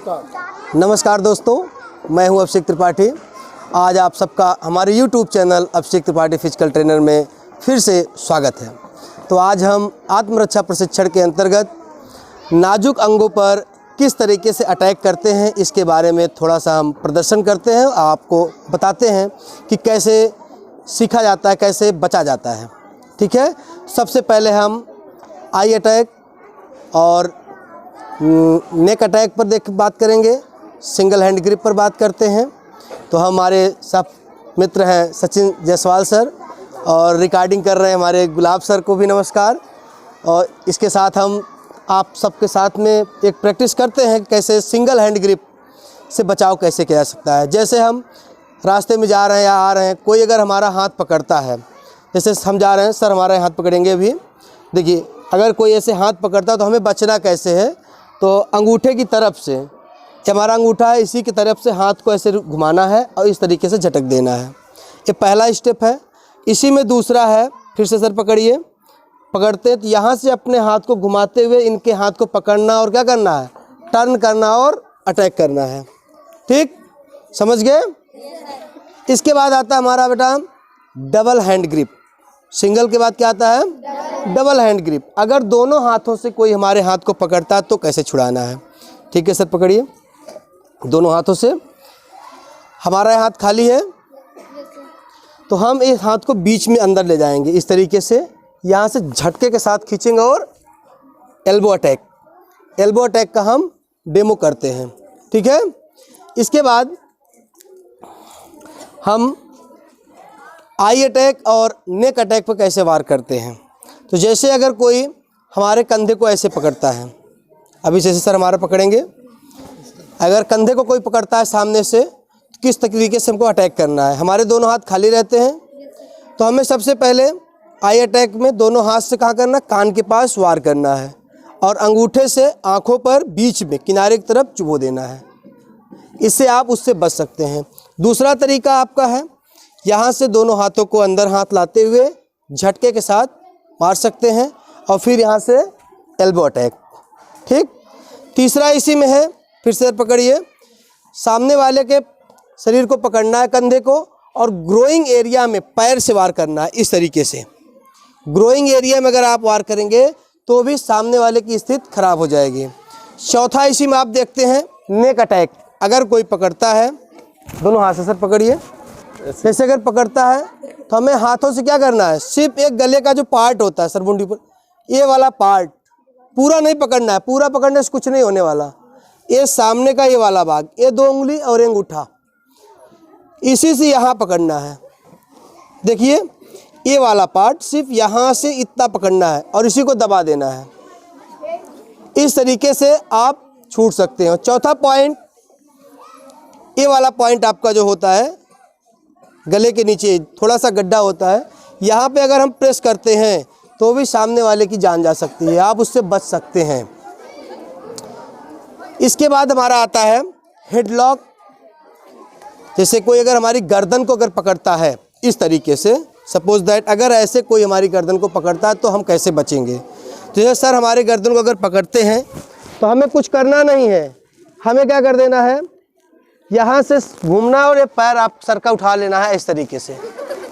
नमस्कार दोस्तों, मैं हूं अभिषेक त्रिपाठी। आज आप सबका हमारे YouTube चैनल अभिषेक त्रिपाठी फिजिकल ट्रेनर में फिर से स्वागत है। तो आज हम आत्मरक्षा प्रशिक्षण के अंतर्गत नाजुक अंगों पर किस तरीके से अटैक करते हैं इसके बारे में थोड़ा सा हम प्रदर्शन करते हैं, आपको बताते हैं कि कैसे सीखा जाता है, कैसे बचा जाता है। ठीक है, सबसे पहले हम आई अटैक और नेक अटैक पर बात करेंगे, सिंगल हैंड ग्रिप पर बात करते हैं। तो हमारे सब मित्र हैं सचिन जायसवाल सर और रिकॉर्डिंग कर रहे हैं हमारे गुलाब सर को भी नमस्कार। और इसके साथ हम आप सबके साथ में एक प्रैक्टिस करते हैं कैसे सिंगल हैंड ग्रिप से बचाव कैसे किया जा सकता है। जैसे हम रास्ते में जा रहे हैं या आ रहे हैं, कोई अगर हमारा हाथ पकड़ता है, जैसे हम जा रहे हैं, सर हमारा हाथ पकड़ेंगे अभी। देखिए, अगर कोई ऐसे हाथ पकड़ता है तो हमें बचना कैसे है, तो अंगूठे की तरफ से, हमारा अंगूठा है इसी की तरफ से हाथ को ऐसे घुमाना है और इस तरीके से झटक देना है। ये पहला स्टेप है। इसी में दूसरा है, फिर से सर पकड़िए, पकड़ते तो यहाँ से अपने हाथ को घुमाते हुए इनके हाथ को पकड़ना और क्या करना है, टर्न करना और अटैक करना है। ठीक, समझ गए। इसके बाद आता है हमारा बेटा डबल हैंड ग्रिप। सिंगल के बाद क्या आता है, डबल हैंड ग्रिप। अगर दोनों हाथों से कोई हमारे हाथ को पकड़ता है तो कैसे छुड़ाना है। ठीक है सर, पकड़िए दोनों हाथों से। हमारा हाथ खाली है तो हम इस हाथ को बीच में अंदर ले जाएंगे इस तरीके से, यहाँ से झटके के साथ खींचेंगे और एल्बो अटैक, एल्बो अटैक का हम डेमो करते हैं। ठीक है, इसके बाद हम आई अटैक और नेक अटैक पर कैसे वार करते हैं। तो जैसे अगर कोई हमारे कंधे को ऐसे पकड़ता है, अभी जैसे सर हमारा पकड़ेंगे, अगर कंधे को कोई पकड़ता है सामने से तो किस तरीके से हमको अटैक करना है। हमारे दोनों हाथ खाली रहते हैं तो हमें सबसे पहले आई अटैक में दोनों हाथ से कहाँ करना, कान के पास वार करना है और अंगूठे से आँखों पर बीच में किनारे की तरफ चुभो देना है। इससे आप उससे बच सकते हैं। दूसरा तरीका आपका है, यहाँ से दोनों हाथों को अंदर हाथ लाते हुए झटके के साथ मार सकते हैं और फिर यहाँ से एल्बो अटैक। ठीक, तीसरा इसी में है, फिर से पकड़िए, सामने वाले के शरीर को पकड़ना है, कंधे को, और ग्रोइंग एरिया में पैर से वार करना है इस तरीके से। ग्रोइंग एरिया में अगर आप वार करेंगे तो भी सामने वाले की स्थिति खराब हो जाएगी। चौथा इसी में आप देखते हैं नेक अटैक। अगर कोई पकड़ता है, दोनों हाथ से सर पकड़िए, जैसे अगर पकड़ता है तो हमें हाथों से क्या करना है, सिर्फ एक गले का जो पार्ट होता है सर मुंडी पर, ये वाला पार्ट पूरा नहीं पकड़ना है। पूरा पकड़ने से कुछ नहीं होने वाला। ये सामने का ये वाला भाग, ये 2 उंगली और अंगूठा, इसी से यहाँ पकड़ना है। देखिए, ये वाला पार्ट सिर्फ यहाँ से इतना पकड़ना है और इसी को दबा देना है। इस तरीके से आप छूट सकते हैं। चौथा पॉइंट, ये वाला पॉइंट आपका जो होता है गले के नीचे थोड़ा सा गड्ढा होता है, यहाँ पे अगर हम प्रेस करते हैं तो भी सामने वाले की जान जा सकती है, आप उससे बच सकते हैं। इसके बाद हमारा आता है हेडलॉक। जैसे कोई अगर हमारी गर्दन को अगर पकड़ता है इस तरीके से, सपोज दैट अगर ऐसे कोई हमारी गर्दन को पकड़ता है तो हम कैसे बचेंगे। तो जैसे सर हमारे गर्दन को अगर पकड़ते हैं तो हमें कुछ करना नहीं है, हमें क्या कर देना है, यहाँ से घूमना और ये पैर आप सर का उठा लेना है इस तरीके से।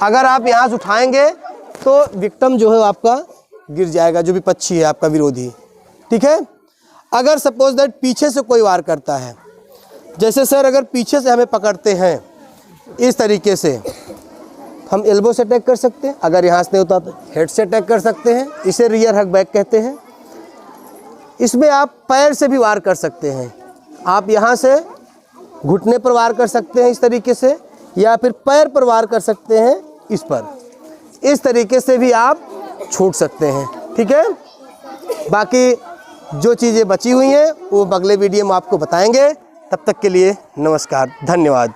अगर आप यहाँ से उठाएंगे तो विक्टिम जो है आपका गिर जाएगा, जो विपक्षी है आपका विरोधी। ठीक है, अगर सपोज दैट पीछे से कोई वार करता है, जैसे सर अगर पीछे से हमें पकड़ते हैं इस तरीके से, हम एल्बो से अटैक कर सकते हैं। अगर यहाँ से नहीं होता तो हेड से अटैक कर सकते हैं, इसे रियर हक बैक कहते हैं। इसमें आप पैर से भी वार कर सकते हैं। आप यहाँ से घुटने पर वार कर सकते हैं इस तरीके से, या फिर पैर पर वार कर सकते हैं इस पर। इस तरीके से भी आप छूट सकते हैं। ठीक है, बाकी जो चीज़ें बची हुई हैं वो अगले वीडियो में आपको बताएंगे। तब तक के लिए नमस्कार, धन्यवाद।